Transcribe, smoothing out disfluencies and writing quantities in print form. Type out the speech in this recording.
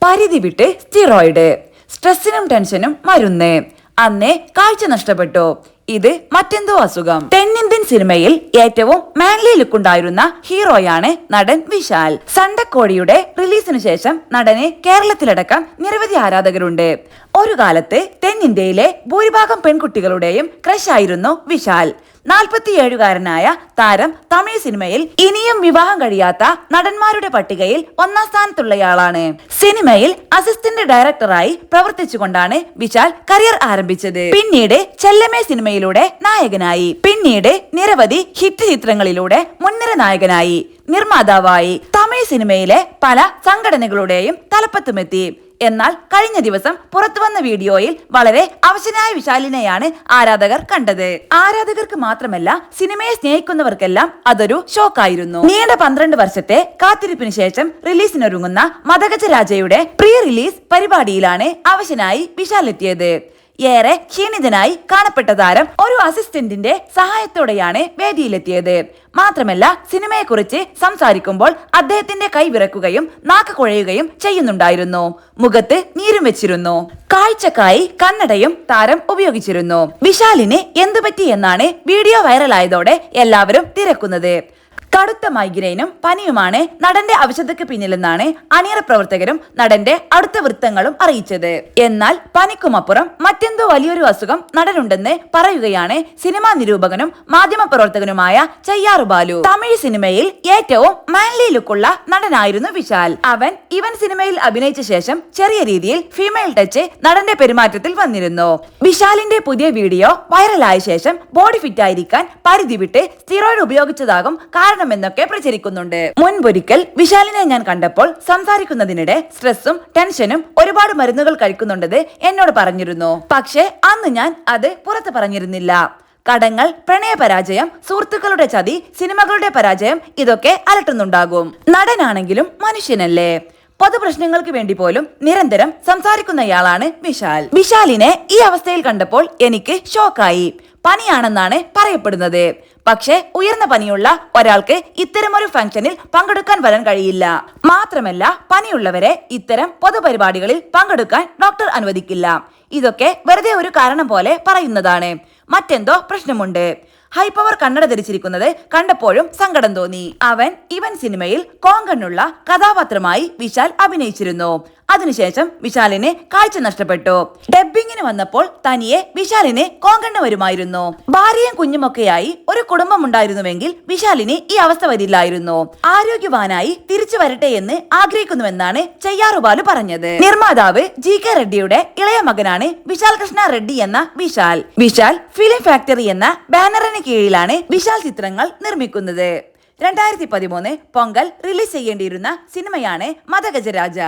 പരിധി വിട്ട് സ്റ്റിറോയിഡ്, സ്ട്രെസ്സിനും ടെൻഷനും മരുന്ന്. അന്നേ കാഴ്ച നഷ്ടപ്പെട്ടു. ഇത് മറ്റെന്തോ അസുഖം. തെന്നിന്ത്യൻ സിനിമയിൽ ഏറ്റവും മാൻലി ലുക്ക് ഉണ്ടായിരുന്ന ഹീറോയാണ് നടൻ വിശാൽ. സണ്ടക്കോടിയുടെ റിലീസിനു ശേഷം നടന് കേരളത്തിലടക്കം നിരവധി ആരാധകരുണ്ട്. ഒരു കാലത്ത് തെന്നിന്ത്യയിലെ ഭൂരിഭാഗം പെൺകുട്ടികളുടെയും ക്രഷായിരുന്നു വിശാൽ. 47കാരനായ താരം തമിഴ് സിനിമയിൽ ഇനിയും വിവാഹം കഴിയാത്ത നടന്മാരുടെ പട്ടികയിൽ ഒന്നാം സ്ഥാനത്തുള്ളയാളാണ്. സിനിമയിൽ അസിസ്റ്റന്റ് ഡയറക്ടറായി പ്രവർത്തിച്ചുകൊണ്ടാണ് വിശാൽ കരിയർ ആരംഭിച്ചത്. പിന്നീട് ചെല്ലമ്മേ സിനിമയിലൂടെ നായകനായി. പിന്നീട് നിരവധി ഹിറ്റ് ചിത്രങ്ങളിലൂടെ മുൻനിര നായകനായി, നിർമ്മാതാവായി. തമിഴ് സിനിമയിലെ പല സംഘടനകളുടെയും തലപ്പത്തുമെത്തി. എന്നാൽ കഴിഞ്ഞ ദിവസം പുറത്തുവന്ന വീഡിയോയിൽ വളരെ അവശനായ വിശാലിനെയാണ് ആരാധകർ കണ്ടത്. ആരാധകർക്ക് മാത്രമല്ല, സിനിമയെ സ്നേഹിക്കുന്നവർക്കെല്ലാം അതൊരു ഷോക്കായിരുന്നു. നീണ്ട 12 വർഷത്തെ കാത്തിരിപ്പിന് ശേഷം റിലീസിനൊരുങ്ങുന്ന മദഗജരാജയുടെ പ്രീ റിലീസ് പരിപാടിയിലാണ് അവശനായി വിശാൽ എത്തിയത്. ഏറെ ക്ഷീണിതനായി കാണപ്പെട്ട താരം ഒരു അസിസ്റ്റന്റിന്റെ സഹായത്തോടെയാണ് വേദിയിലെത്തിയത്. മാത്രമല്ല, സിനിമയെക്കുറിച്ച് സംസാരിക്കുമ്പോൾ അദ്ദേഹത്തിന്റെ കൈ വിറക്കുകയും നാക്ക് കുഴയുകയും ചെയ്യുന്നുണ്ടായിരുന്നു. മുഖത്ത് നീരും വെച്ചിരുന്നു. കാഴ്ചക്കായി കണ്ണടയും താരം ഉപയോഗിച്ചിരുന്നു. വിശാലിന് എന്തുപറ്റി എന്നാണ് വീഡിയോ വൈറലായതോടെ എല്ലാവരും തിരക്കുന്നത്. കടുത്ത മൈഗ്രെയിനും പനിയുമാണ് നടന്റെ അവശതയ്ക്ക് പിന്നിലെന്നാണ് അണിയറ പ്രവർത്തകരും നടന്റെ അടുത്ത വൃത്തങ്ങളും അറിയിച്ചത്. എന്നാൽ പനിക്കുമപ്പുറം മറ്റെന്തോ വലിയൊരു അസുഖം നടനുണ്ടെന്ന് പറയുകയാണ് സിനിമാ നിരൂപകനും മാധ്യമ പ്രവർത്തകനുമായ ചെയ്യാറു ബാലു. തമിഴ് സിനിമയിൽ ഏറ്റവും മാൻലി ലുക്കുള്ള നടനായിരുന്നു വിശാൽ. ഇവൻ സിനിമയിൽ അഭിനയിച്ച ശേഷം ചെറിയ രീതിയിൽ ഫീമെയിൽ ടച്ച് നടന്റെ പെരുമാറ്റത്തിൽ വന്നിരുന്നു. വിശാലിന്റെ പുതിയ വീഡിയോ വൈറലായ ശേഷം ബോഡി ഫിറ്റ് ആയിരിക്കാൻ പരിധി വിട്ട് സ്റ്റിറോയിഡ് ഉപയോഗിച്ചതാകും എന്നൊക്കെ പ്രചരിക്കുന്നുണ്ട്. മുൻപൊരിക്കൽ വിശാലിനെ ഞാൻ കണ്ടപ്പോൾ സംസാരിക്കുന്നതിനിടെ സ്ട്രെസ്സും ടെൻഷനും ഒരുപാട് മരുന്നുകൾ കഴിക്കുന്നുണ്ടെന്ന് എന്നോട് പറഞ്ഞിരുന്നു. പക്ഷേ അന്ന് ഞാൻ അത് പുറത്ത് പറഞ്ഞിരുന്നില്ല. കടങ്ങൾ, പ്രണയ പരാജയം, സുഹൃത്തുക്കളുടെ ചതി, സിനിമകളുടെ പരാജയം, ഇതൊക്കെ അലട്ടുന്നുണ്ടാകും. നടനാണെങ്കിലും മനുഷ്യനല്ലേ? പൊതുപ്രശ്നങ്ങൾക്ക് വേണ്ടി പോലും നിരന്തരം സംസാരിക്കുന്നയാളാണ് വിശാൽ. വിശാലിനെ ഈ അവസ്ഥയിൽ കണ്ടപ്പോൾ എനിക്ക് ഷോക്കായി. പനിയാണെന്നാണ് പറയപ്പെടുന്നത്. പക്ഷേ ഉയർന്ന പനിയുള്ള ഒരാൾക്ക് ഇത്തരമൊരു ഫംഗ്ഷനിൽ പങ്കെടുക്കാൻ വരാൻ കഴിയില്ല. മാത്രമല്ല, പനിയുള്ളവരെ ഇത്തരം പൊതുപരിപാടികളിൽ പങ്കെടുക്കാൻ ഡോക്ടർ അനുവദിക്കില്ല. ഇതൊക്കെ വെറുതെ ഒരു കാരണം പോലെ പറയുന്നതാണ്. മറ്റെന്തോ പ്രശ്നമുണ്ട്. ഹൈപ്പവർ കണ്ണട ധരിച്ചിരിക്കുന്നത് കണ്ടപ്പോഴും സങ്കടം തോന്നി. ഇവൻ സിനിമയിൽ കോങ്കണ്ണുള്ള കഥാപാത്രമായി വിശാൽ അഭിനയിച്ചിരുന്നു. അതിനുശേഷം വിശാലിന് കാഴ്ച നഷ്ടപ്പെട്ടു. ഡബ്ബിങ്ങിന് വന്നപ്പോൾ തനിയെ വിശാലിന് കോങ്കണ്ണ് വരുമായിരുന്നു. ഭാര്യയും കുഞ്ഞുമൊക്കെയായി ഒരു കുടുംബം ഉണ്ടായിരുന്നുവെങ്കിൽ വിശാലിന് ഈ അവസ്ഥ വരില്ലായിരുന്നു. ആരോഗ്യവാനായി തിരിച്ചു വരട്ടെ എന്ന് ആഗ്രഹിക്കുന്നുവെന്നാണ് ചെയ്യാറു ബാലു പറഞ്ഞത്. നിർമ്മാതാവ് GK റെഡ്ഡിയുടെ ഇളയ മകനാണ് വിശാൽ കൃഷ്ണ റെഡ്ഡി എന്ന വിശാൽ. വിശാൽ ഫിലിം ഫാക്ടറി എന്ന ബാനറിന് കീഴിലാണ് വിശാൽ ചിത്രങ്ങൾ നിർമ്മിക്കുന്നത്. 2013 പൊങ്കൽ റിലീസ് ചെയ്യേണ്ടിയിരുന്ന സിനിമയാണ് മദഗജരാജ.